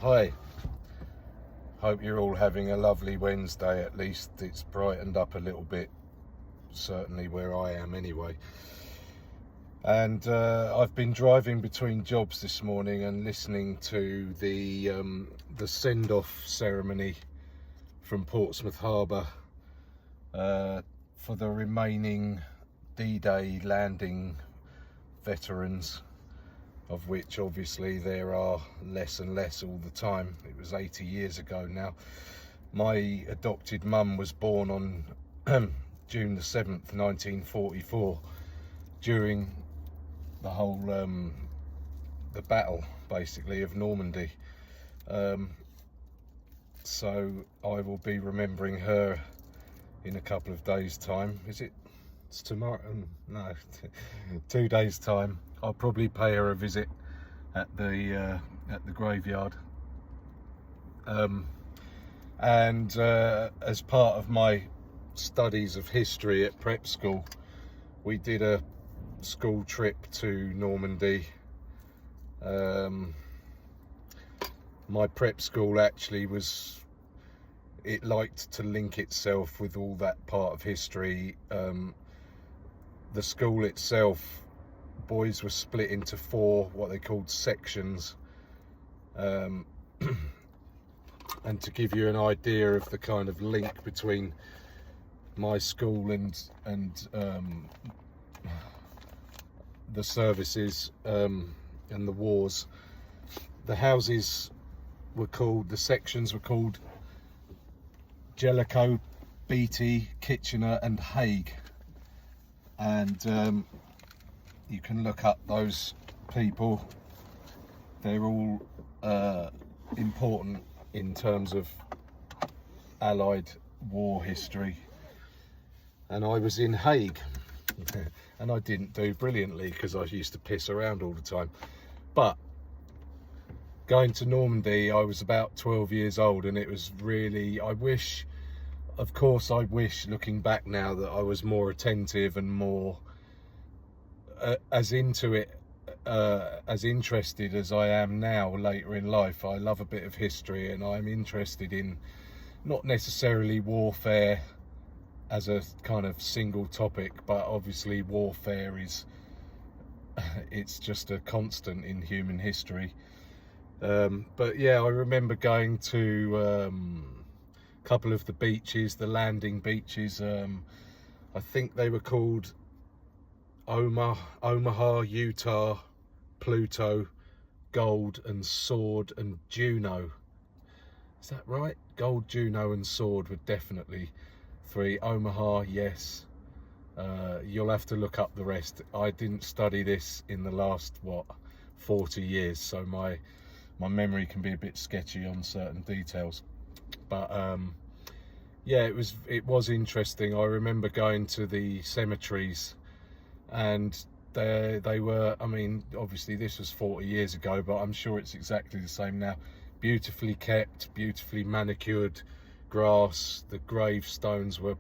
Hi, hope you're all having a lovely Wednesday. At least it's brightened up a little bit, certainly where I am anyway. And I've been driving between jobs this morning and listening to the send-off ceremony from Portsmouth Harbour for the remaining D-Day landing veterans, of which obviously there are less and less all the time. It was 80 years ago now. My adopted mum was born on June the 7th, 1944, during the whole the battle basically of Normandy. So I will be remembering her in a couple of days' time. It's tomorrow? No, 2 days' time. I'll probably pay her a visit at the graveyard. And as part of my studies of history at prep school, we did a school trip to Normandy. My prep school actually it liked to link itself with all that part of history. The school itself, boys were split into 4 what they called sections, and to give you an idea of the kind of link between my school and the services and the wars, the sections were called Jellicoe, Beatty, Kitchener and Hague. And you can look up those people. They're all important in terms of Allied war history. And I was in Hague, and I didn't do brilliantly because I used to piss around all the time. But going to Normandy, I was about 12 years old, and it was really, I wish, looking back now, that I was more attentive and more as into it, as interested as I am now later in life. I love a bit of history, and I'm interested in not necessarily warfare as a kind of single topic, but obviously warfare it's just a constant in human history. But yeah, I remember going to a couple of the beaches, the landing beaches. I think they were called Omaha, Utah, Pluto, Gold and Sword and Juno. Is that right? Gold, Juno and Sword were definitely 3. Omaha, yes. You'll have to look up the rest. I didn't study this in the last 40 years, so my memory can be a bit sketchy on certain details. But yeah, it was interesting. I remember going to the cemeteries, and they were, I mean, obviously this was 40 years ago, but I'm sure it's exactly the same now. Beautifully kept, beautifully manicured grass. The gravestones were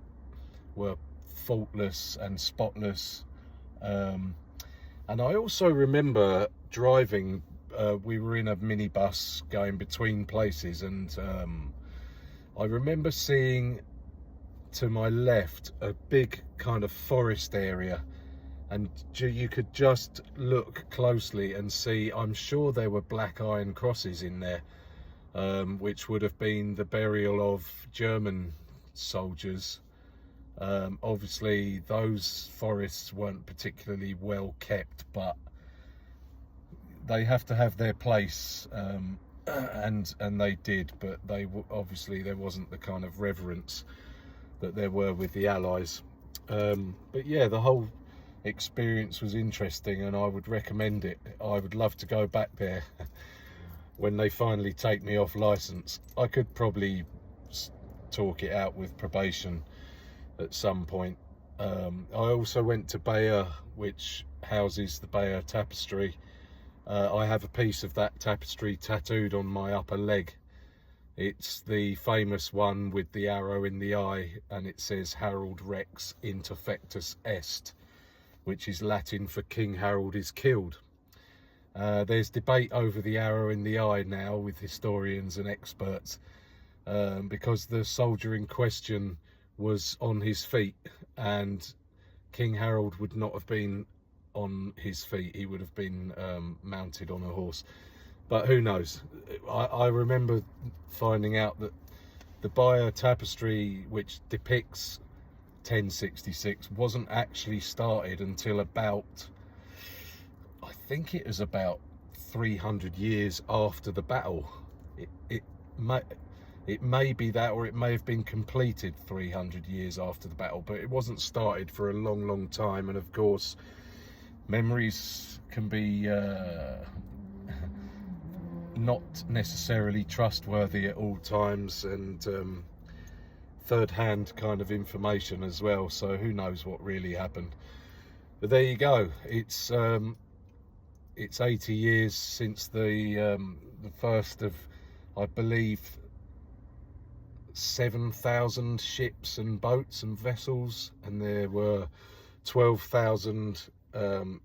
faultless and spotless. And I also remember driving, we were in a minibus going between places, and I remember seeing to my left a big kind of forest area, and you could just look closely and see, I'm sure there were black iron crosses in there, which would have been the burial of German soldiers. Obviously those forests weren't particularly well kept, but they have to have their place, and they did, but obviously there wasn't the kind of reverence that there were with the Allies. But yeah, the whole experience was interesting, and I would recommend it. I would love to go back there when they finally take me off license. I could probably talk it out with probation at some point. I also went to Bayeux, which houses the Bayeux Tapestry. I have a piece of that tapestry tattooed on my upper leg. It's the famous one with the arrow in the eye, and it says Harold Rex Interfectus Est, which is Latin for King Harold is killed. There's debate over the arrow in the eye now with historians and experts, because the soldier in question was on his feet, and King Harold would not have been on his feet. He would have been mounted on a horse. But who knows? I remember finding out that the Bayeux tapestry, which depicts 1066, wasn't actually started until about, I think it was about 300 years after the battle. It may be that, or it may have been completed 300 years after the battle, but it wasn't started for a long time. And of course, memories can be not necessarily trustworthy at all times, and third-hand kind of information as well, so who knows what really happened. But there you go. It's 80 years since the first of, I believe, 7,000 ships and boats and vessels, and there were 12,000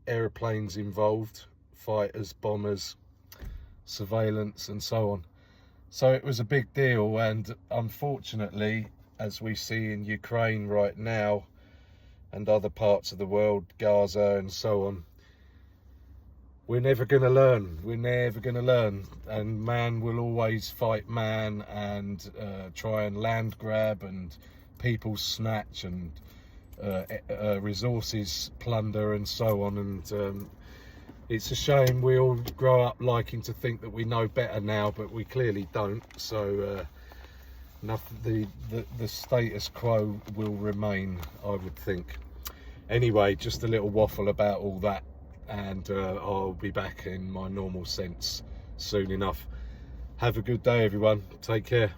aeroplanes involved, fighters, bombers, surveillance and so on. So it was a big deal, and unfortunately, as we see in Ukraine right now and other parts of the world, Gaza and so on, we're never going to learn. We're never going to learn, and man will always fight man, and try and land grab and people snatch and resources plunder and so on. And it's a shame we all grow up liking to think that we know better now, but we clearly don't. So the status quo will remain, I would think. Anyway, just a little waffle about all that, and I'll be back in my normal sense soon enough. Have a good day, everyone. Take care.